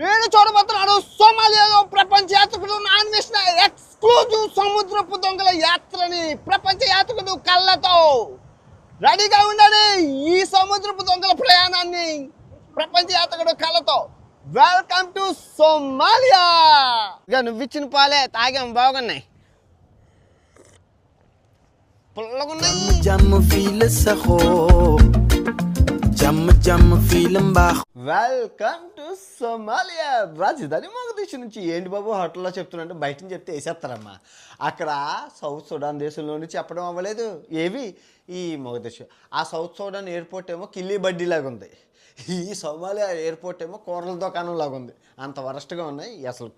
నేను చూడబోతున్నాడు సోమాలియాలో ప్రపంచ యాత్రికుడు అన్వేషణ ఎక్స్క్లూజివ్ సముద్రపు దొంగల యాత్రని ప్రపంచ యాత్రికుడు కళ్ళతో రెడీగా ఉండండి. ఈ సముద్రపు దొంగల ప్రయాణాన్ని ప్రపంచ యాత్రికుడు కళ్ళతో. Welcome to Somalia. ఇక నువ్వు ఇచ్చిన పాలే తాగాం, బాగున్నాయి, పుల్లగున్నాయి. Welcome to Somalia. రాజధాని మొగదీషు నుంచి. ఏంటి బాబు హోటల్లో చెప్తున్నట్టు బయట నుంచి చెప్తే వేసేస్తారమ్మా. అక్కడ సౌత్ సుడాన్ దేశంలో నుంచి చెప్పడం అవ్వలేదు ఏవి ఈ మొగదీషు. ఆ సౌత్ సుడాన్ ఎయిర్పోర్ట్ ఏమో కిల్లీ బడ్డీ లాగా ఉంది, ఈ సోమాలియా ఎయిర్పోర్ట్ ఏమో కూరల దుకాణం లాగా ఉంది. అంత వరస్ట్గా ఉన్నాయి అసలు.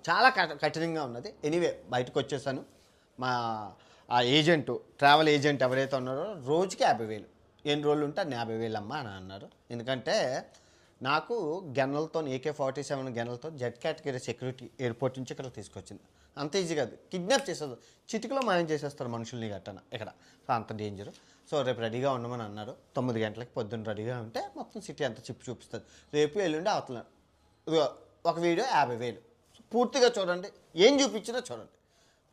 చాలా కఠినంగా ఉన్నది. ఎనీవే బయటకు వచ్చేసాను. మా ఆ ఏజెంటు, ట్రావెల్ ఏజెంట్ ఎవరైతే ఉన్నారో రోజుకి 50,000, ఎన్ని రోజులు ఉంటే అన్ని 50,000 అమ్మా అని అన్నారు. ఎందుకంటే నాకు గన్నలతో AK-47 గన్నలతో జెడ్ కేటగిరీ సెక్యూరిటీ ఎయిర్పోర్ట్ నుంచి ఇక్కడ తీసుకొచ్చింది. అంత ఈజీ కాదు, కిడ్నాప్ చేసేది, చిటికలో మాయం చేసేస్తారు మనుషుల్ని గట్టన ఇక్కడ. సో అంత డేంజరు. సో రేపు రెడీగా ఉండమని అన్నారు. 9 గంటలకు పొద్దున్న రెడీగా ఉంటే మొత్తం సిటీ అంతా చూపిస్తుంది. రేపు ఎల్లుండి అవతల ఒక వీడియో 50,000 పూర్తిగా చూడండి. ఏం చూపించినా చూడండి.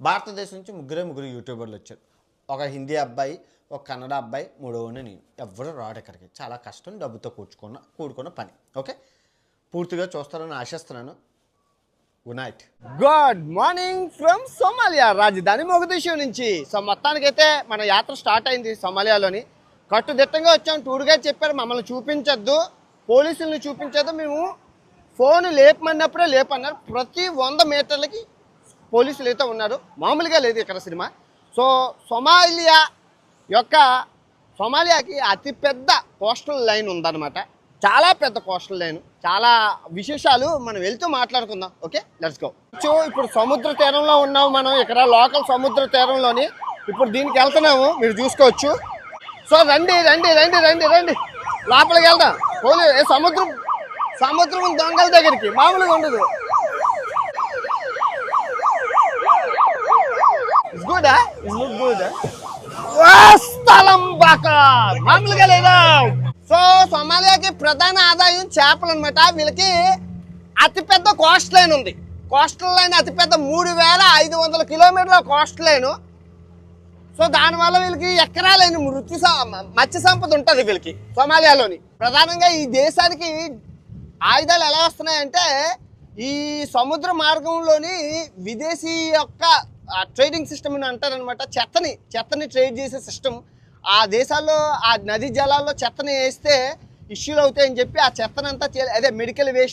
భారతదేశం నుంచి ముగ్గురు యూట్యూబర్లు వచ్చారు. ఒక హిందీ అబ్బాయి, ఒక కన్నడ అబ్బాయి, మూడోని నేను. ఎవరు రాడు ఇక్కడికి. చాలా కష్టం, డబ్బుతో కూడుకున్న పని. ఓకే, పూర్తిగా చూస్తారని ఆశిస్తున్నాను. Good night. Good morning from Somalia, రాజధాని మొగదీషు నుంచి. సో మొత్తానికైతే మన యాత్ర స్టార్ట్ అయింది సోమాలియాలోని. కట్టుదిట్టంగా వచ్చాం. టూర్ గైడ్ చెప్పారు మమ్మల్ని చూపించొద్దు, పోలీసులను చూపించొద్దు, మేము ఫోన్ లేపమన్నప్పుడే లేపన్నారు. ప్రతి 100 మీటర్లకి పోలీసులు అయితే ఉన్నారు. మామూలుగా లేదు ఇక్కడ సినిమా. సో సోమాలియాకి అతిపెద్ద కోస్టల్ లైన్ ఉందన్నమాట. చాలా పెద్ద కోస్టల్ లైన్, చాలా విశేషాలు మనం వెళ్తూ మాట్లాడుకుందాం. Okay, let's go. ఇప్పుడు సముద్ర తీరంలో ఉన్నాము మనం, ఇక్కడ లోకల్ సముద్ర తీరంలోని. ఇప్పుడు దీనికి వెళ్తున్నాము, మీరు చూసుకోవచ్చు. సో రండి లోపలికి వెళ్దాం. సముద్రం దొంగల దగ్గరికి మామూలుగా ఉండదు. స్థలం బాగా మామూలుగా లేదా. సో సోమాలియాకి ప్రధాన ఆదాయం చేపలు అనమాట. వీళ్ళకి అతిపెద్ద కోస్ట్ లైన్ ఉంది. కోస్టల్ లైన్ అతిపెద్ద 3,500 కిలోమీటర్ల కోస్ట్ లైన్. సో దానివల్ల వీళ్ళకి ఎకరాలైన మత్స్య సంపద ఉంటుంది వీళ్ళకి సోమాలియాలోని. ప్రధానంగా ఈ దేశానికి ఆయుధాలు ఎలా వస్తున్నాయంటే ఈ సముద్ర మార్గంలోని విదేశీ యొక్క ట్రేడింగ్ సిస్టమ్ అని అంటారనమాట. చెత్తని ట్రేడ్ చేసే సిస్టమ్. ఆ దేశాల్లో ఆ నదీ జలాల్లో చెత్తని వేస్తే ఇష్యూలు అవుతాయని చెప్పి ఆ చెత్తనంతా అదే మెడికల్ వేస్ట్